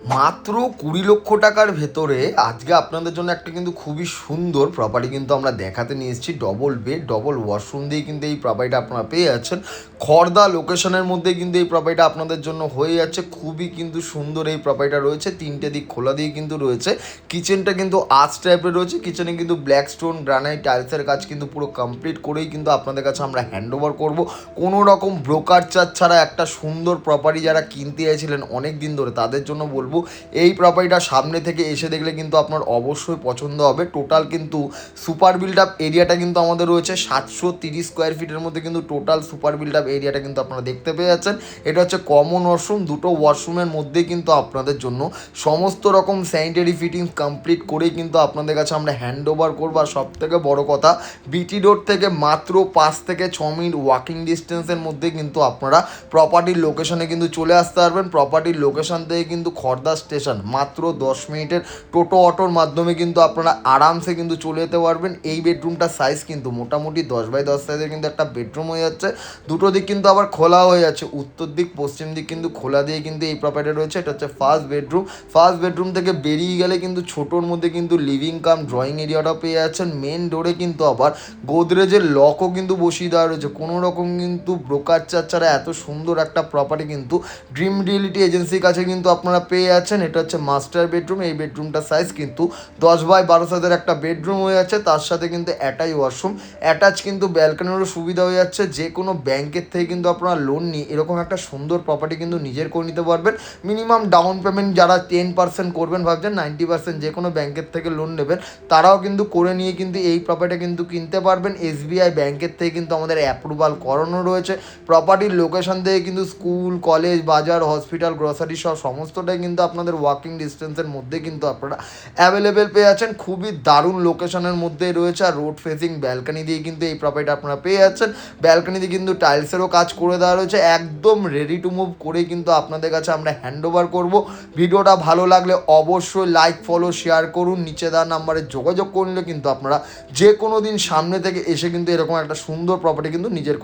মাত্র 20 লক্ষ টাকার ভেতরে আজকে আপনাদের জন্য একটা কিন্তু খুবই সুন্দর প্রপার্টি কিন্তু আমরা দেখাতে নিয়ে এসেছি। ডবল বেড, ডবল ওয়াশরুম দিয়ে কিন্তু এই প্রপার্টিটা আপনারা পেয়ে যাচ্ছেন। খড়দা লোকেশনের মধ্যে কিন্তু এই প্রপার্টিটা আপনাদের জন্য হয়ে যাচ্ছে। খুবই কিন্তু সুন্দর এই প্রপার্টিটা রয়েছে, 3টে দিক খোলা দিয়ে কিন্তু রয়েছে। কিচেনটা কিন্তু আর্চ টাইপের রয়েছে। কিচেনে কিন্তু ব্ল্যাক স্টোন গ্রানাইট টাইলসের কাজ কিন্তু পুরো কমপ্লিট করেই কিন্তু আপনাদের কাছে আমরা হ্যান্ড ওভার করবো। কোনো রকম ব্রোকার চার্জ ছাড়া একটা সুন্দর প্রপার্টি যারা কিনতে চাইছিলেন অনেক দিন ধরে, তাদের জন্য বলবো এই প্রপার্টিটা সামনে থেকে এসে দেখলে কিন্তু আপনার অবশ্যই পছন্দ হবে। টোটাল কিন্তু সুপার বিল্ড আপ এরিয়াটা কিন্তু আমাদের রয়েছে 730 স্কোয়ার ফিটের মধ্যে কিন্তু টোটাল সুপার বিল্ড আপ এরিয়াটা কিন্তু আপনারা দেখতে পেয়ে যাচ্ছেন। এটা হচ্ছে কমন ওয়াশরুম। দুটো ওয়াশরুমের মধ্যে কিন্তু আপনাদের জন্য সমস্ত রকম স্যানিটারি ফিটিংস কমপ্লিট করেই কিন্তু আপনাদের কাছে আমরা হ্যান্ড ওভার করবো। আর সব থেকে বড় কথা, বিটি রোড থেকে মাত্র 5 থেকে 6 মিনিট ওয়াকিং ডিস্টেন্সের মধ্যে কিন্তু আপনারা প্রপার্টির লোকেশনে কিন্তু চলে আসতে পারবেন। প্রপার্টির লোকেশন থেকে কিন্তু খড়দা স্টেশন মাত্র 10 মিনিটের টোটো অটোর মাধ্যমে কিন্তু আপনারা আরামসে কিন্তু চলে যেতে পারবেন। এই বেডরুমটার সাইজ কিন্তু মোটামুটি 10x10 সাইজের কিন্তু একটা বেডরুম হয়ে যাচ্ছে। দুটো দিক কিন্তু আবার খোলা হয়ে যাচ্ছে, উত্তর দিক পশ্চিম দিক কিন্তু খোলা দিয়ে কিন্তু এই প্রপার্টি রয়েছে। এটা হচ্ছে ফার্স্ট বেডরুম। ফার্স্ট বেডরুম থেকে বেরিয়ে গেলে কিন্তু ছোটোর মধ্যে কিন্তু লিভিং কাম ড্রয়িং এরিয়াটাও পেয়ে যাচ্ছেন। মেন ডোরে কিন্তু আবার গোদরেজের লকও কিন্তু বসিয়ে দেওয়া রয়েছে। কোনো রকম কিন্তু ব্রোকার চার্জ ছাড়া এত সুন্দর একটা প্রপার্টি কিন্তু ড্রিম রিয়েলিটি এজেন্সির কাছে কিন্তু আপনারা পেয়ে যাচ্ছেন। এটা হচ্ছে মাস্টার বেডরুম। এই বেডরুমটার সাইজ কিন্তু 10x12 সাইজের একটা বেডরুম হয়ে যাচ্ছে। তার সাথে কিন্তু অ্যাটাচ ওয়াশরুম, অ্যাটাচ কিন্তু ব্যালকনিরও সুবিধা হয়ে যাচ্ছে। যে কোনো ব্যাংকের থেকে কিন্তু আপনারা লোন নিয়ে এরকম একটা সুন্দর প্রপার্টি কিন্তু নিজের করে নিতে পারবেন। মিনিমাম ডাউন পেমেন্ট যারা 10% করবেন ভাবছেন, 90% যে কোনো ব্যাংকের থেকে লোন নেবেন, তারাও কিন্তু করে নিয়ে কিন্তু এই প্রপার্টি কিন্তু কিনতে পারবেন। এসবিআই ব্যাংকের থেকে কিন্তু আমাদের অ্যাপ্রুভাল করানো রয়েছে। প্রপার্টির লোকেশন থেকে কিন্তু স্কুল, কলেজ, বাজার, হসপিটাল, গ্রসারি সব সমস্তটাই কিন্তু আপনাদের ওয়াকিং ডিস্টেন্সের মধ্যে কিন্তু আপনারা অ্যাভেলেবেল পেয়ে যাচ্ছেন। খুবই দারুণ লোকেশনের মধ্যে রয়েছে। আর রোড ফেসিং ব্যালকনি দিয়ে কিন্তু এই প্রপার্টি আপনারা পেয়ে যাচ্ছেন। ব্যালকনিতে কিন্তু টাইলসেরও কাজ করে দেওয়া রয়েছে। একদম রেডি টু মুভ করে কিন্তু আপনাদের কাছে আমরা হ্যান্ড ওভার করবো। ভিডিওটা ভালো লাগলে অবশ্যই লাইক, ফলো, শেয়ার করুন। নিচে দেওয়া নাম্বারে যোগাযোগ করলে কিন্তু আপনারা যে কোনো দিন সামনে থেকে এসে কিন্তু এরকম একটা সুন্দর প্রপার্টি কিন্তু নিজের